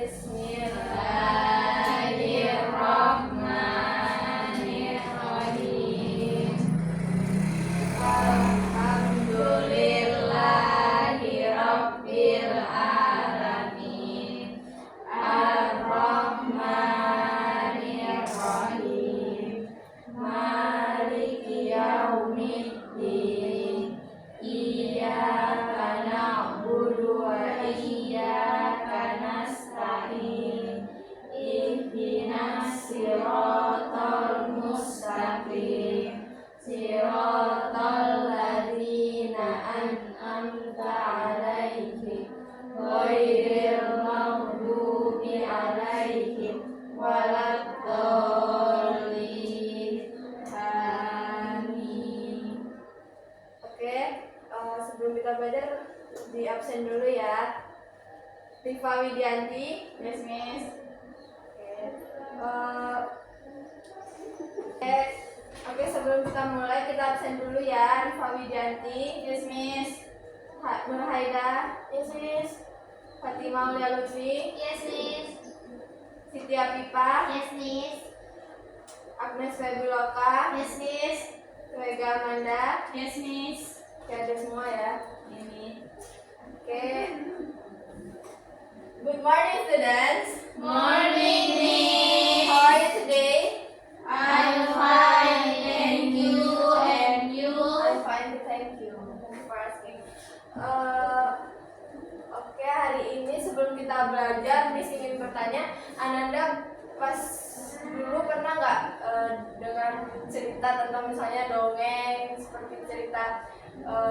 Bismillahirrahmanirrahim. Alhamdulillahirabbil alamin. Ar-Rahmanirrahim. Maliki yaumiddin. Iyyaka na'budu wa iyyaka nasta'in. Ihdinas siratal mustaqim. Siratal ladzina an'amta 'alaihim ghairil maghdubi 'alaihim waladdallin. Amin. Oke, sebelum kita belajar di absen dulu ya. Rifa Widianti. Yes, Miss. Oke, sebelum kita mulai kita absen dulu ya. Rifa Widianti. Yes, Miss. Nur Haida. Yes, Miss. Fatimah Aulia Lutfi. Yes, Miss. Siti Afifa. Yes, Miss. Agnes Febiloka. Yes, Miss. Vega Amanda. Yes, Miss. Ya, ada semua ya. Ini. Oke. Good morning, students. Morning, Miss. How are you today? I'm fine, thank you. And you? I'm fine, thank you. Thank you for asking. Oke, hari ini sebelum kita belajar, Miss ingin bertanya, Ananda pas dulu pernah nggak dengar cerita tentang misalnya dongeng seperti cerita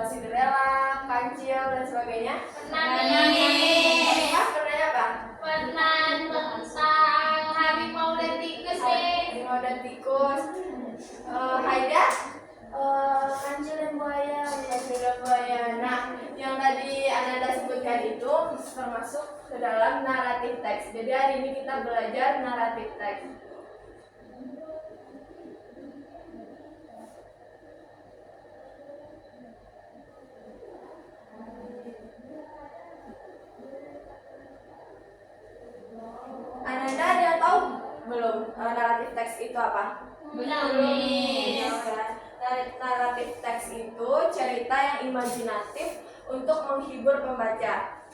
Cinderella, Kancil dan sebagainya? Pernah, Miss. Pernah apa? Pernah tentang harimau dan tikus, Miss. Harimau dan tikus. Haida? Kancil dan buaya. Kancil dan buaya. Nah, yang tadi Ananda sebutkan itu termasuk ke dalam naratif teks. Jadi hari ini kita belajar naratif teks. Ananda ada yang tahu belum naratif teks itu apa? Belum, Miss. Naratif teks itu cerita yang imajinatif untuk menghibur pembaca.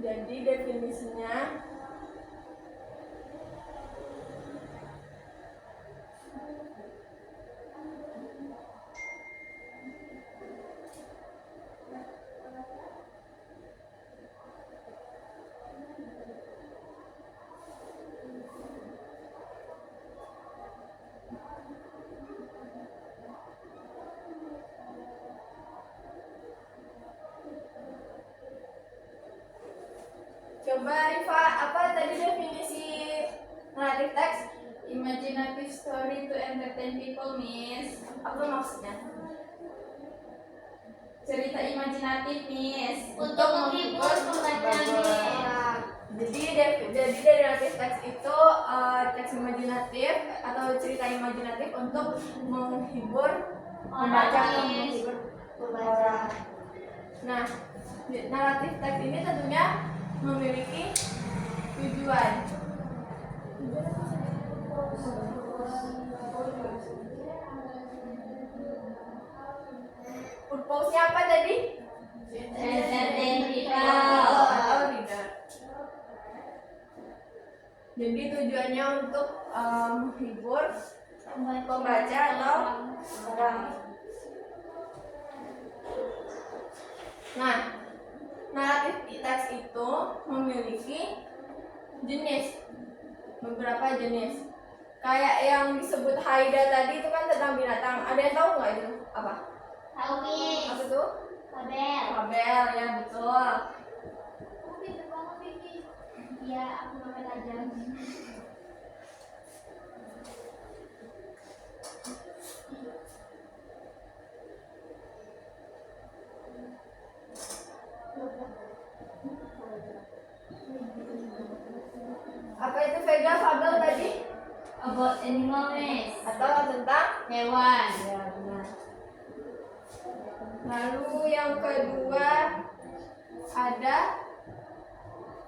Jadi definisinya coba Rifa, apa tadi definisi naratif teks? Imaginative story to entertain people, Miss. Apa maksudnya? Cerita imajinatif, Miss. Untuk menghibur pembaca, Miss. Nah, jadi dari naratif teks itu teks imajinatif atau cerita imajinatif untuk menghibur pembaca atau menghibur orang. Nah, naratif teks ini tentunya memiliki tujuan. Purpose-nya apa tadi? Entertain people. Atau reader. Jadi tujuannya untuk menghibur pembaca atau orang. Nah, naratif teks itu memiliki beberapa jenis. Kayak yang disebut Haida tadi itu kan tentang binatang. Ada yang tahu nggak itu apa? Tahu, Miss. Apa tuh? Fabel. Fabel, ya betul. Iya, aku novel aja. Apa itu Vega Fabel tadi? About animal, Miss. Atau tentang Hewan. ya benar. Lalu yang kedua ada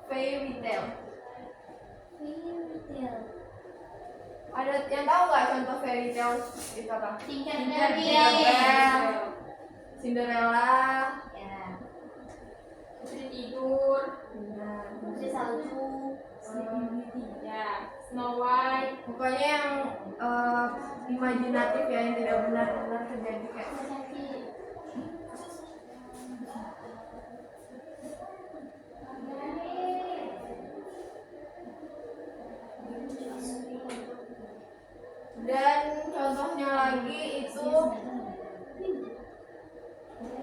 fairy tale. Fairy tale. Ada yang tahu nggak contoh fairy tale itu apa? Tinkerbell. Cinderella. Ya. Putri tidur. Putri salju. Ya. Snow White. Pokoknya yang imajinatif ya, yang tidak benar-benar terjadi kayak. Dan contohnya lagi itu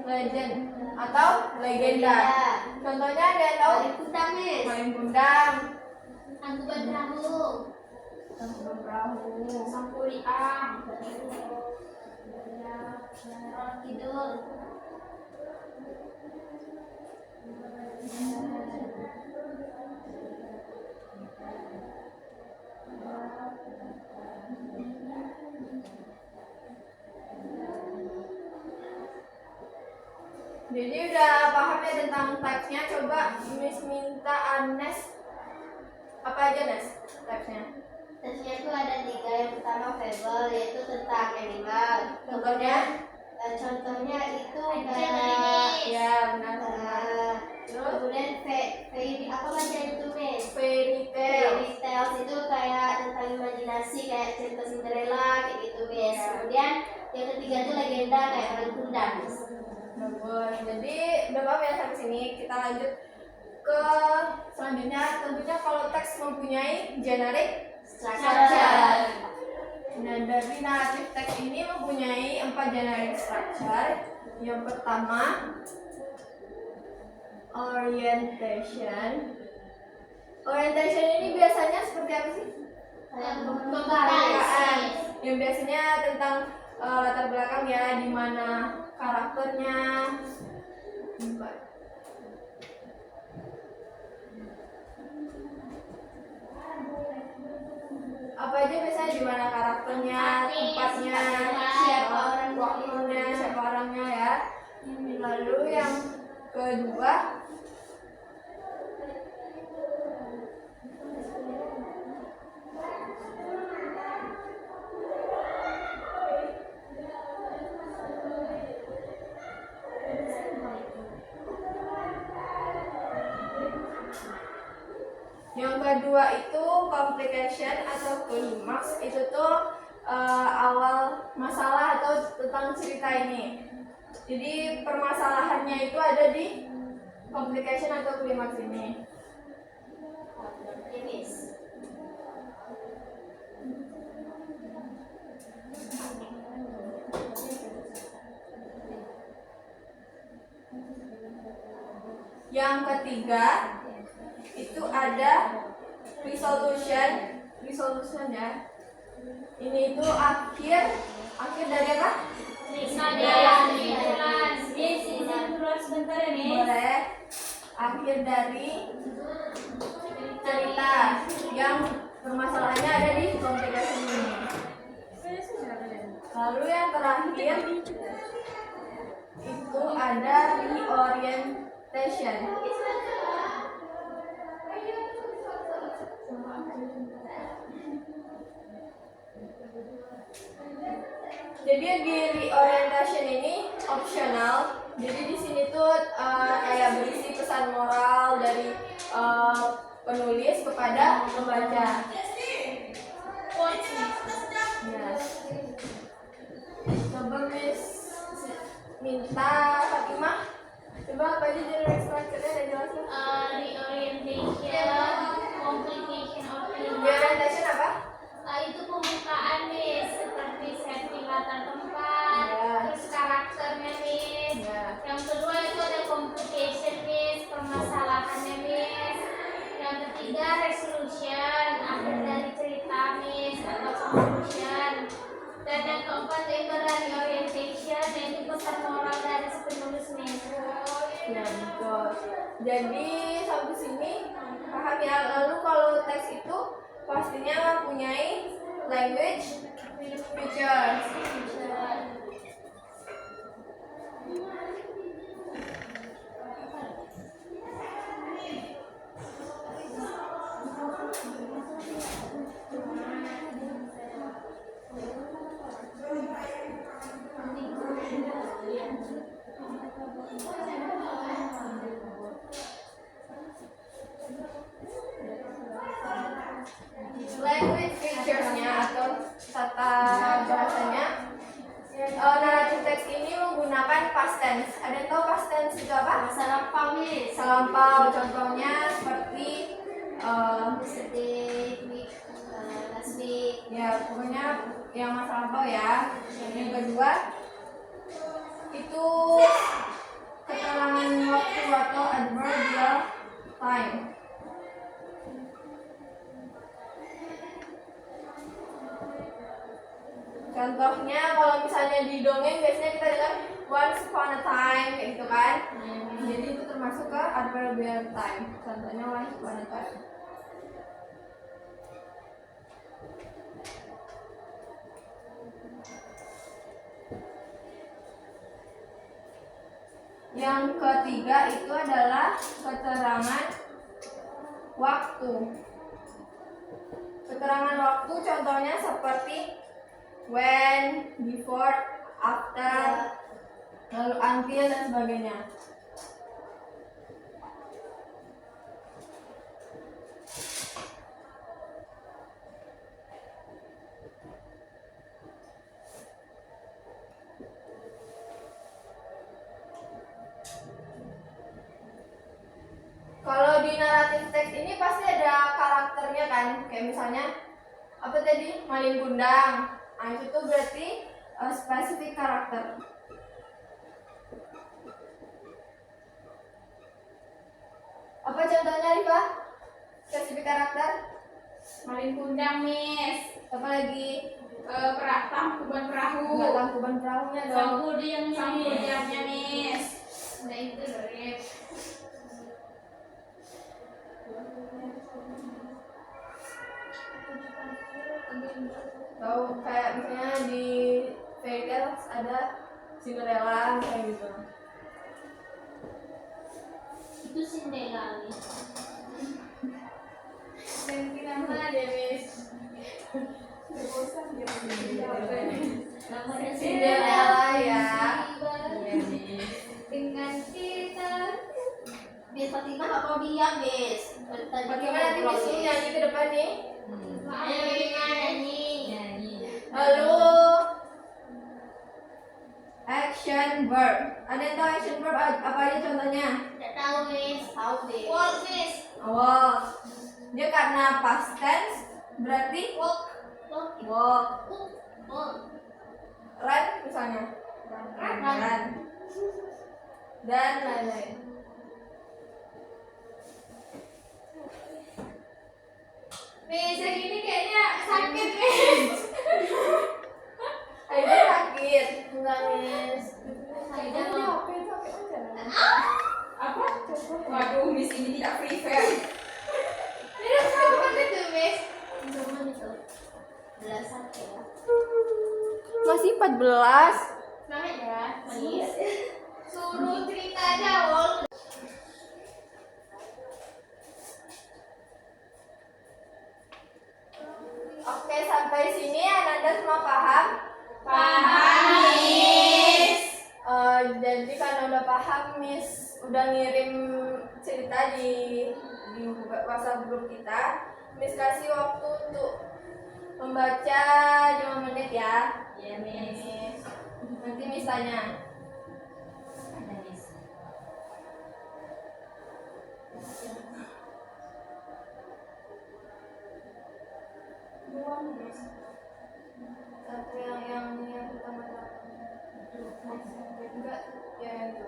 legend atau legenda. Contohnya ada yang tahu? Malin Kundang, Hantu Perahu. Sampuriang. Kidul. Jadi udah paham ya tentang types-nya. Coba Miss minta Anes apa aja Nes types-nya? Tesnya itu ada 3. Yang pertama fable, yaitu tentang animal. Contohnya? Contohnya itu Ya benar. Terus kemudian fairy apa baca itu Miss? fairy tale. Fairy tales itu kayak tentang imajinasi, kayak cerita Cinderella kayak gitu Miss. Kemudian yang ketiga itu legenda kayak Malin Kundang. Bagus. Jadi udah paham ya sampai sini. Kita lanjut ke selanjutnya. Tentunya kalau teks mempunyai generic structure. Nah, dari narrative teks ini mempunyai 4 generic structure. Yang pertama orientation. Orientation ini biasanya seperti apa sih? Pembukaan. Yang biasanya tentang latar belakang ya, di mana karakternya. Apa aja biasanya, di mana karakternya, tempatnya, siapa orangnya, siapa orangnya ya. Lalu yang kedua itu complication atau klimaks. Itu tuh awal masalah atau tentang cerita ini. Jadi permasalahannya itu ada di complication atau klimaks ini. Yang ketiga itu ada resolution ya. Ini itu akhir dari apa? Boleh. Akhir dari cerita yang permasalahannya ada di complication ini. Lalu yang terakhir itu ada reorientation. Jadi di reorientation ini optional. Jadi di sini tuh kayak berisi pesan moral dari penulis kepada pembaca. Ya. Coba Miss minta Fatimah, coba apa aja generic structure-nya dan jelaskan. Reorientation, complication of Reorientation apa? itu pembukaan Miss, seperti setting latar tempat, terus karakternya Miss. Yang kedua itu ada complication Miss, permasalahannya Miss. Yang ketiga resolution, akhir dari cerita Miss atau conclusion. Dan yang keempat itu ada reorientation, yaitu pesan moral dari si penulis Miss. Ya betul. Jadi sampai sini paham ya. Lalu kalau teks itu pastinya mempunyai language features. lampau. Contohnya seperti last week. ya pokoknya yang masa lampau ya. Yang kedua itu keterangan waktu atau adverbial time. Contohnya kalau misalnya di dongeng biasanya kita dengar once upon a time kayak gitu kan. Jadi itu termasuk ke adverbial time. Contohnya once upon a time. Yang ketiga itu adalah keterangan waktu. Keterangan waktu contohnya seperti when, before, after, lalu until dan sebagainya. Kalau di naratif teks ini pasti ada karakternya kan, kayak misalnya apa tadi, maling kundang. Nah itu tuh berarti spesifik karakter. Apa contohnya Rifa? Spesifik karakter? Maling kundang, Miss. Apa lagi? Tangkuban perahu. Enggak tangkuban perahunya dong. Sangkudiamnya, Miss. Udah itu Rip. Tahu kayak misalnya di fairy tale ada Cinderella kayak gitu. Itu Cinderella. Ganti nama deh, Miss. Namanya Cinderella ya. Dengan kita. Miss Fatimah apa diam, Miss? Bagaimana nanti Miss nyanyi ke depan nih? Ayo kita nyanyi. Lalu action verb. Ada yang tahu action verb apa aja contohnya? Tidak tahu, Miss. Tahu deh. Walk, Miss. Walk. Dia karena past tense berarti Walk. Walk. walk. Walk. Run misalnya. Run. Dan lain-lain. Miss, yang ini kayaknya sakit, Miss. Aida sakit. Enggak, Miss. Aida Apa? Waduh, Miss ini tidak prepare. Ini apa itu, Miss? Cuman itu. Belasan ya. masih 14. Semangat ya, Miss. Suruh cerita aja, Wol. Oke, sampai sini Ananda semua paham? Paham, Miss. Jadi karena udah paham, Miss udah ngirim cerita di WhatsApp grup kita. Miss kasih waktu untuk membaca 5 menit ya. Iya, Miss. Nanti Miss tanya. Ada, Miss. Satu yang pertama enggak ya yang itu.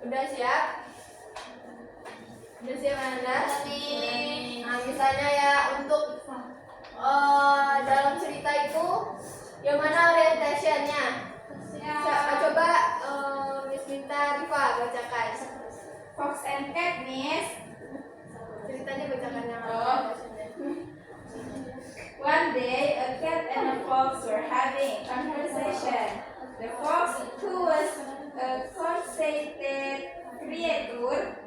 Udah siap? Udah siap Anda? Nah, misalnya ya untuk dalam cerita itu yang mana orientationnya? Coba Miss minta Rifa bacakan. Fox and Cat, Miss. Ceritanya bacakan yang orientationnya. One day, a cat and a fox were having a conversation. The fox, who was a conceited creature,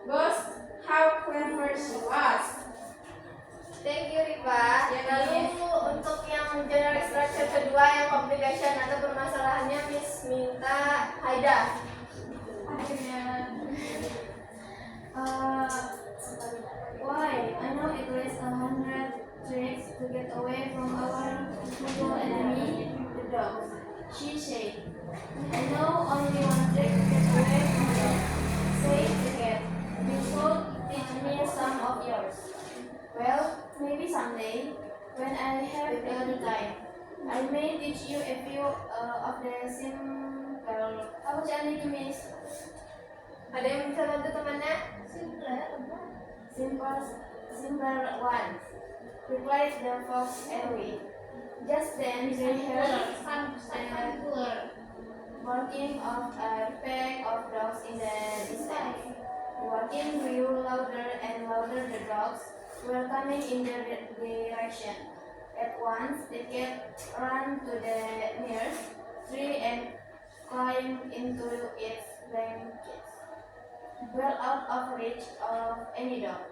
boasted how clever she was. Thank you Rifa. Lalu untuk yang general structure kedua yang complication atau permasalahannya Miss minta Haida. Akhirnya when I have the time. I may teach you a few of the simple. Apa caranya nih, Miss? Ada yang bisa bantu temannya? Simple ones. Replied the fox early. Just then they heard the barking of a pack of dogs in the distance. The barking grew louder and louder. The dogs were coming in their direction. At once, the cat ran to the nearest tree and climbed into its blankets, well out of reach of any dog.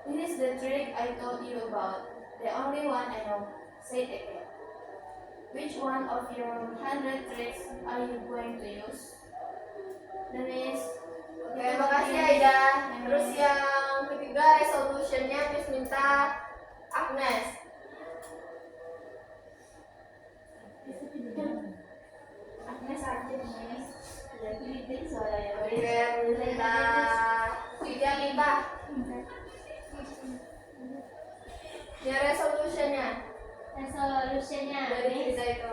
This is the trick I told you about, the only one I know, said the cat. Which one of your 100 tricks are you going to use? Dennis. Terima kasih Aida. Terus yang ketiga resolutionnya Miss minta Agnes. Agnes aja Miss. Jadi itu suaranya. Oke, minta tiga minta. Ya resolutionnya. Resolutionnya Dari cerita itu.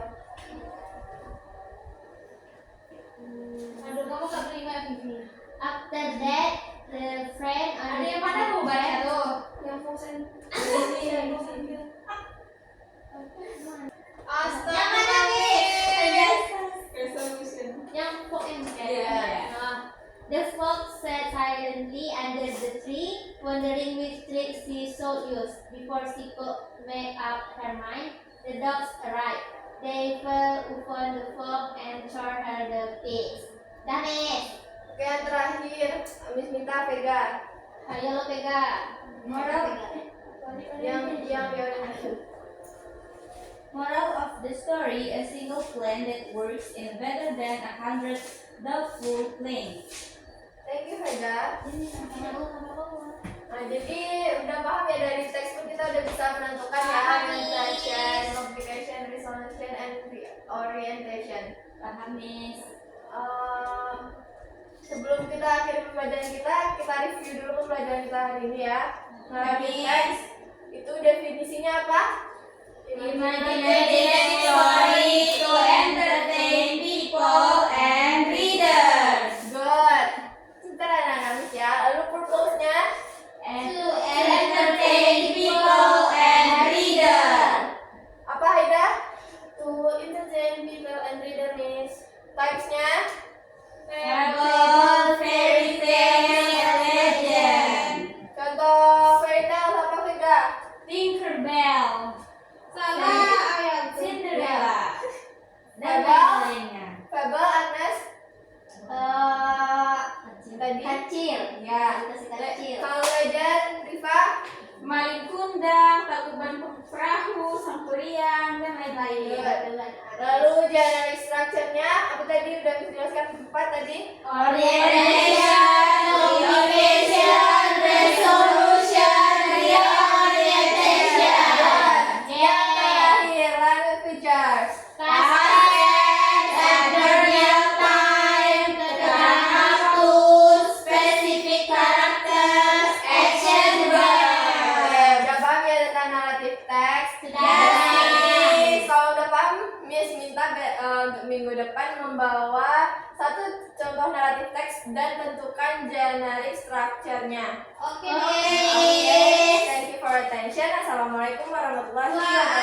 Aduh, kamu gak beli nggak Vivi? After that, the friend Ada yang mana mau baca tuh? Yang fokusin. Astaga. Yang mana, Miss? Resolution. yang pokoknya Iya. The fox sat silently under the tree, wondering which trick she should use. Before she could make up her mind, the dogs arrived. They fell upon the fox and tore her the pigs. Dah, Miss. Oke, yang terakhir, Miss minta Vega. Ayo lo pegang. Moral Moral of the story, a single plan that works is better than 100 doubtful plans. Thank you Vega. Nah, jadi udah paham ya dari textbook kita udah bisa menentukan ya menentukan multiplication, resolution, and orientation. Paham, Miss? Sebelum kita akhiri pembelajaran kita review dulu pembelajaran kita hari ini ya. Naratif itu definisinya apa? Imaginative story to entertain people and readers. Good. Sebentar anak-anak Miss ya. Lalu purpose-nya? To entertain people and readers. Apa Haida? To entertain people and reader Miss. Types-nya? Fable, fairy tale, legend. Contoh fairy tale apa Vega? Tinkerbell, Sama ayam Cinderella, dan Fable? lainnya. Fable Agnes? Tadi? Kecil. Ya. Kecil. Kalau legend Riva? Malin Kundang, Tangkuban Perahu, Sangkuriang, dan lain-lain. Lalu genre structure-nya apa tadi udah dijelaskan 4 tadi? Orientation, communication, resolution, reorientation. Yang terakhir, language features. Context, adverbial time, keterangan tools, specific characters, action verb. Oke, udah paham ya tentang narrative text? Sudah. Kalau udah paham, Miss minta untuk minggu depan membawa satu contoh naratif teks dan tentukan generic structure-nya. Oke. Thank you for attention. Assalamualaikum warahmatullahi wabarakatuh.